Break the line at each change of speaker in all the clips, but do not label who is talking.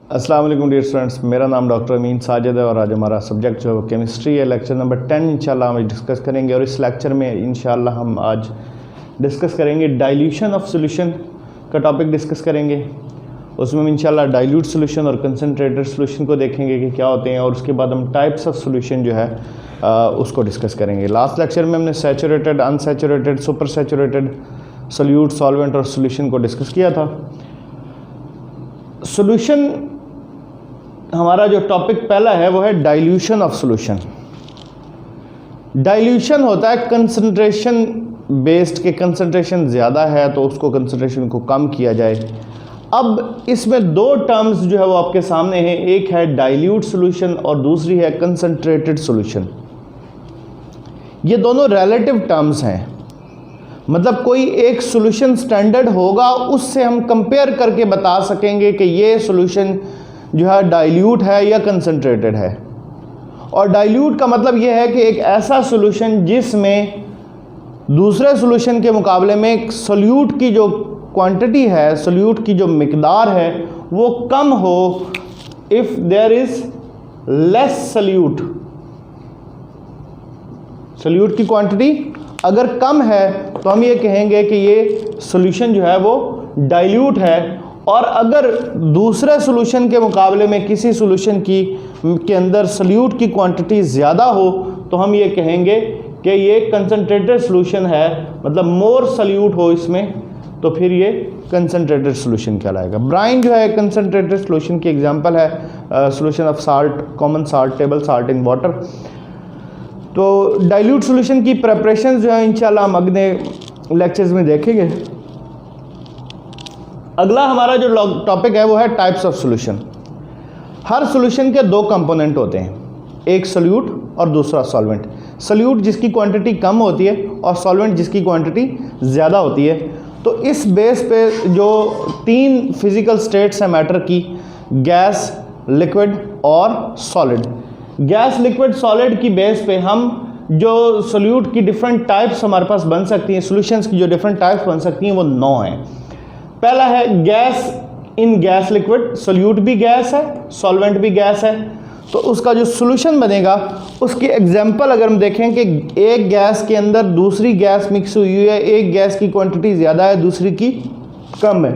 अस्सलाम वालेकुम dear students, मेरा नाम डॉक्टर अमीन साजिद है और आज हमारा सब्जेक्ट जो केमिस्ट्री है, लेक्चर नंबर 10 इंशाल्लाह हम डिस्कस करेंगे। और इस लेक्चर में इंशाल्लाह हम आज डिस्कस करेंगे डाइल्यूशन ऑफ सॉल्यूशन का टॉपिक डिस्कस करेंगे। उसमें हम इंशाल्लाह डाइल्यूट सॉल्यूशन और कंसनट्रेटेड सॉल्यूशन को देखेंगे कि क्या होते हैं, और उसके बाद हम टाइप्स ऑफ सॉल्यूशन जो है उसको डिस्कस करेंगे। लास्ट लेक्चर में हमने saturated, unsaturated, super saturated, solute, solvent और सॉल्यूशन को डिस्कस किया था। सॉल्यूशन हमारा जो टॉपिक पहला है वो है डाइल्यूशन ऑफ सॉल्यूशन। डाइल्यूशन होता है कंसंट्रेशन बेस्ड, के कंसंट्रेशन ज़्यादा है तो उसको कंसंट्रेशन को कम किया जाए। अब इसमें दो टर्म्स जो है वो आपके सामने हैं, एक है डाइल्यूट सॉल्यूशन और दूसरी है कंसंट्रेटेड सॉल्यूशन। ये दोनों रिलेटिव टर्म्स हैं, मतलब कोई एक सॉल्यूशन स्टैंडर्ड होगा उससे हम कंपेयर करके बता सकेंगे कि ये सॉल्यूशन जो है डाइल्यूट है या कंसंट्रेटेड है। और डाइल्यूट का मतलब ये है कि एक ऐसा सॉल्यूशन जिसमें दूसरे सॉल्यूशन के मुकाबले में सोल्यूट की जो क्वांटिटी है, सोल्यूट की जो मिकदार है वो कम हो। If there is less solute, solute की क्वांटिटी अगर कम है तो हम ये कहेंगे कि ये सॉल्यूशन जो है वो डाइल्यूट है। और अगर दूसरे सॉल्यूशन के मुकाबले में किसी सॉल्यूशन के अंदर सोल्यूट की क्वांटिटी ज़्यादा हो तो हम ये कहेंगे कि ये कंसंट्रेटेड सॉल्यूशन है, मतलब मोर सोल्यूट हो इसमें, तो फिर ये कंसंट्रेटेड सॉल्यूशन कहलाएगा। ब्राइन जो है कंसंट्रेटेड सॉल्यूशन की एग्जांपल है, solution of salt, common salt, table salt in water. तो डाइल्यूट सॉल्यूशन की प्रिपरेशन जो है इंशाल्लाह हम अगले लेक्चर्स में देखेंगे। अगला हमारा जो टॉपिक है वो है types of solution. Her solution के दो कंपोनेंट होते हैं, एक सोल्यूट और दूसरा सॉल्वेंट। सोल्यूट जिसकी क्वांटिटी कम होती है और सॉल्वेंट जिसकी क्वांटिटी ज़्यादा होती है। तो इस बेस पे जो तीन फिजिकल स्टेट्स हैं मैटर की, गैस, लिक्विड और सॉलिड। गैस, लिक्विड, सॉलिड की बेस पे हम जो सोल्यूट की डिफरेंट टाइप्स हमारे पास बन सकती हैं, सॉल्यूशंस की जो डिफरेंट टाइप्स बन सकती हैं वो 9 हैं। पहला है gas in gas liquid, solute भी गैस है, सॉल्वेंट भी गैस है। तो उसका जो सॉल्यूशन बनेगा उसकी एग्जांपल अगर हम देखें कि एक गैस के अंदर दूसरी गैस मिक्स हुई है, एक गैस की क्वांटिटी ज़्यादा है, दूसरी की कम है,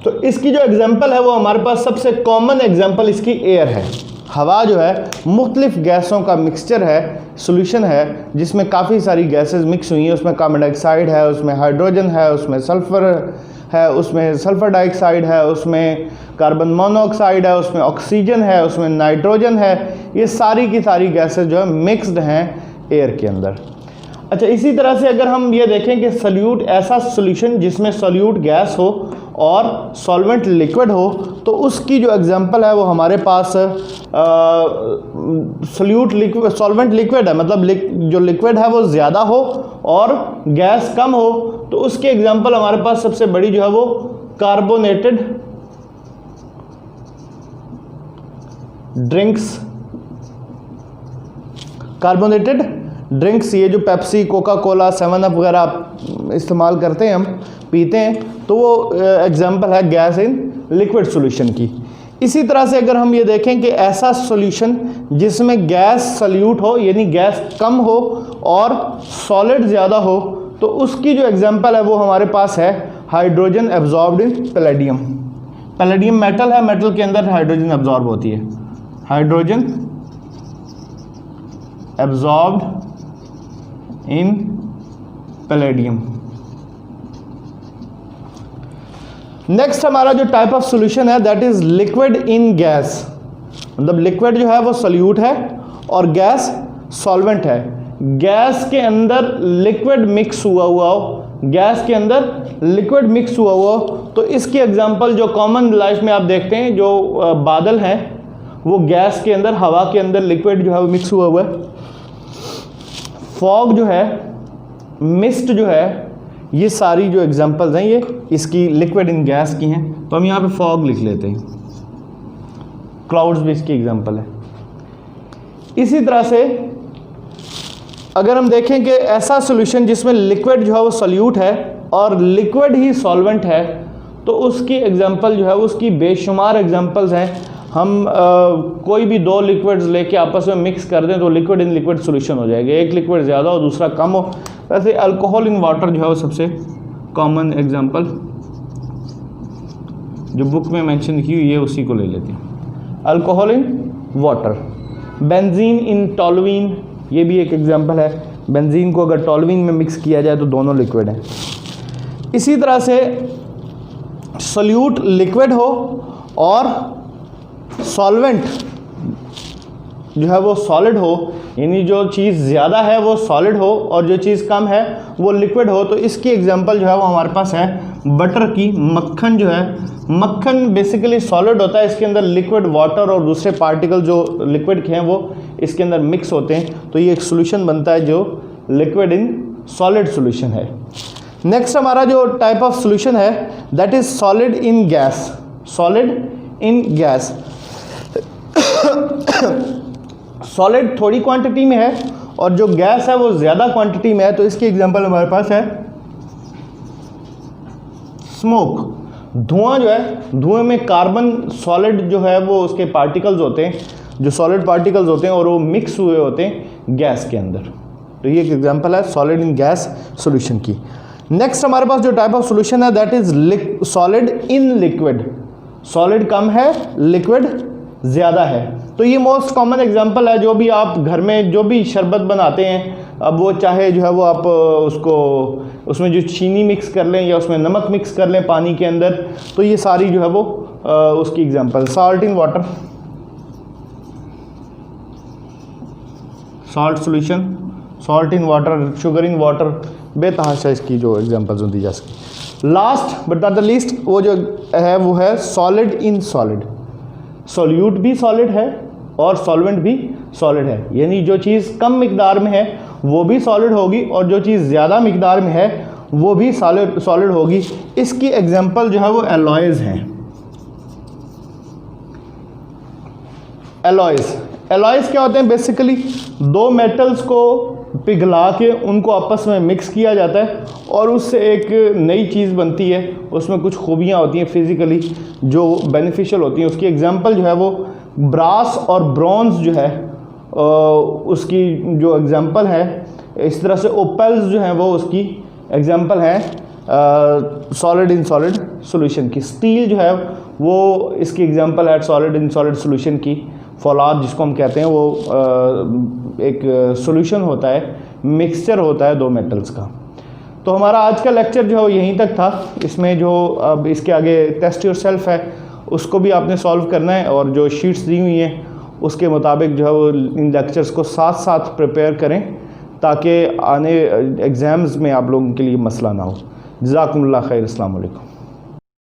तो इसकी जो एग्जांपल है वो हमारे पास सबसे कॉमन एग्जांपल इसकी एयर है। हवा जो है मुख्तलिफ गैसों का मिक्सचर है, सॉल्यूशन है जिसमें काफ़ी सारी गैसेस मिक्स हुई हैं। उसमें कार्बन डाइऑक्साइड है, उसमें हाइड्रोजन है, उसमें सल्फ़र है, उसमें सल्फ़र डाइऑक्साइड है, उसमें कार्बन मोनोऑक्साइड है, उसमें ऑक्सीजन है, उसमें नाइट्रोजन है। ये सारी की सारी गैसेस जो है मिक्स्ड हैं एयर के अंदर। अच्छा, इसी तरह से अगर हम ये देखें कि सोल्यूट ऐसा सॉल्यूशन जिसमें सोल्यूट गैस हो और सॉल्वेंट लिक्विड हो, तो उसकी जो एग्जांपल है वो हमारे पास सोल्यूट लिक्विड, सॉल्वेंट लिक्विड है, मतलब जो लिक्विड है वो ज़्यादा हो और गैस कम हो, तो उसकी एग्जांपल हमारे पास सबसे बड़ी जो है वो कार्बोनेटेड ड्रिंक्स, कार्बोनेटेड ड्रिंक्स। ये जो पेप्सी, कोका कोला, 7 अप वगैरह आप इस्तेमाल करते हैं, हम पीते हैं, तो वो एग्जांपल है गैस इन लिक्विड सॉल्यूशन की। इसी तरह से अगर हम ये देखें कि ऐसा सॉल्यूशन जिसमें गैस सोल्यूट हो, यानी गैस कम हो और सॉलिड ज़्यादा हो, तो उसकी जो एग्जांपल है वो हमारे पास है हाइड्रोजन एब्जॉर्ब्ड इन पैलेडियम। पैलेडियम मेटल है, मेटल के अंदर हाइड्रोजन एब्जॉर्ब होती है, हाइड्रोजन एब्जॉर्ब्ड इन पैलेडियम। नेक्स्ट हमारा जो टाइप ऑफ सॉल्यूशन है that is liquid in gas, मतलब लिक्विड जो है वो सोल्यूट है और गैस सॉल्वेंट है। गैस के अंदर लिक्विड मिक्स हुआ हो, गैस के अंदर लिक्विड मिक्स हुआ हो, तो इसकी एग्जांपल जो कॉमन लाइफ में आप देखते हैं, जो बादल हैं वो गैस के अंदर, हवा के अंदर लिक्विड जो है वो मिक्स हुआ है। फॉग जो है, मिस्ट जो है, ये सारी जो एग्जांपल्स हैं ये इसकी लिक्विड इन गैस की हैं। तो हम यहाँ पे फॉग लिख लेते हैं, क्लाउड्स भी इसकी एग्जांपल है। इसी तरह से अगर हम देखें कि ऐसा सॉल्यूशन जिसमें लिक्विड जो है वो सोल्यूट है और लिक्विड ही सॉल्वेंट है, तो उसकी एग्जांपल जो है उसकी बेशुमार एग्जांपल्स हैं। हम कोई भी दो लिक्विड्स लेके आपस में मिक्स कर दें तो लिक्विड इन लिक्विड सॉल्यूशन हो जाएगा, एक लिक्विड ज़्यादा हो दूसरा कम हो। वैसे अल्कोहल इन वाटर जो है वो सबसे कॉमन एग्जांपल जो बुक में मेंशन की हुई है उसी को ले लेते हैं, alcohol in water. Benzene in toluene, ये भी एक एग्जांपल है, बेंजीन को अगर टॉलुइन में मिक्स किया जाए तो दोनों लिक्विड हैं। इसी तरह से सोल्यूट लिक्विड हो और सॉल्वेंट जो है वो सॉलिड हो, यानी जो चीज़ ज़्यादा है वो सॉलिड हो और जो चीज़ कम है वो लिक्विड हो, तो इसकी एग्जांपल जो है वो हमारे पास है बटर की। मक्खन जो है, मक्खन बेसिकली सॉलिड होता है, इसके अंदर लिक्विड वाटर और दूसरे पार्टिकल जो लिक्विड के हैं वो इसके अंदर मिक्स होते हैं, तो ये एक सॉल्यूशन बनता है जो लिक्विड इन सॉलिड सॉल्यूशन है। नेक्स्ट हमारा जो टाइप ऑफ सॉल्यूशन है that is solid in gas, solid in gas. Solid थोड़ी क्वांटिटी में है और जो गैस है वो ज़्यादा क्वांटिटी में है, तो इसकी एग्जांपल हमारे पास है स्मोक। धुआं जो है, धुएं में कार्बन सॉलिड जो है वो उसके पार्टिकल्स होते हैं, जो सॉलिड पार्टिकल्स होते हैं और वो मिक्स हुए होते हैं गैस के अंदर, तो ये एक एग्जांपल है सॉलिड इन गैस सॉल्यूशन की। नेक्स्ट हमारे पास जो टाइप ऑफ सॉल्यूशन है that is solid in liquid. Solid कम है, लिक्विड ज़्यादा है, तो ये मोस्ट कॉमन एग्जांपल है। जो भी आप घर में जो भी शरबत बनाते हैं, अब वो चाहे जो है वो आप उसको उसमें जो चीनी मिक्स कर लें या उसमें नमक मिक्स कर लें पानी के अंदर, तो ये सारी जो है वो उसकी example. Salt in water, salt solution, salt in water, sugar in water, बेतहाशा इसकी जो एग्जांपल्स दी जा सके। Last but not the least वो जो है वो है सॉलिड इन सॉलिड। सॉल्यूट भी सॉलिड है और सॉल्वेंट भी सॉलिड है, यानी जो चीज़ कम मिकदार में है वो भी सॉलिड होगी और जो चीज़ ज़्यादा मिकदार में है वो भी सॉलिड होगी। इसकी एग्जांपल जो है वो एलॉयज़ हैं। एलॉयज़ क्या होते हैं? बेसिकली दो मेटल्स को पिघला के उनको आपस में मिक्स किया जाता है और उससे एक नई चीज़ बनती है, उसमें कुछ खूबियाँ होती हैं फिज़िकली जो बेनिफिशियल होती हैं। उसकी एग्जांपल जो है वो ब्रास और ब्रॉन्ज जो है उसकी जो एग्जांपल है। इस तरह से ओपेल्स जो हैं वो उसकी एग्जांपल है सॉलिड इन सॉलिड सॉल्यूशन की। स्टील जो है वो इसकी एग्जांपल है सॉलिड इन सॉलिड सॉल्यूशन की। फौलाद जिसको हम कहते हैं वो एक सॉल्यूशन होता है, मिक्सचर होता है दो मेटल्स का। तो हमारा आज का लेक्चर जो है वो यहीं तक था। इसमें जो अब इसके आगे टेस्ट योरसेल्फ है उसको भी आपने सॉल्व करना है और जो शीट्स दी हुई हैं उसके मुताबिक जो है वो इन लेक्चर्स को साथ साथ प्रिपेयर करें ताकि आने एग्ज़ाम्स में आप लोगों के लिए मसला ना हो। जज़ाकुमुल्लाह खैर। अस्सलाम वालेकुम।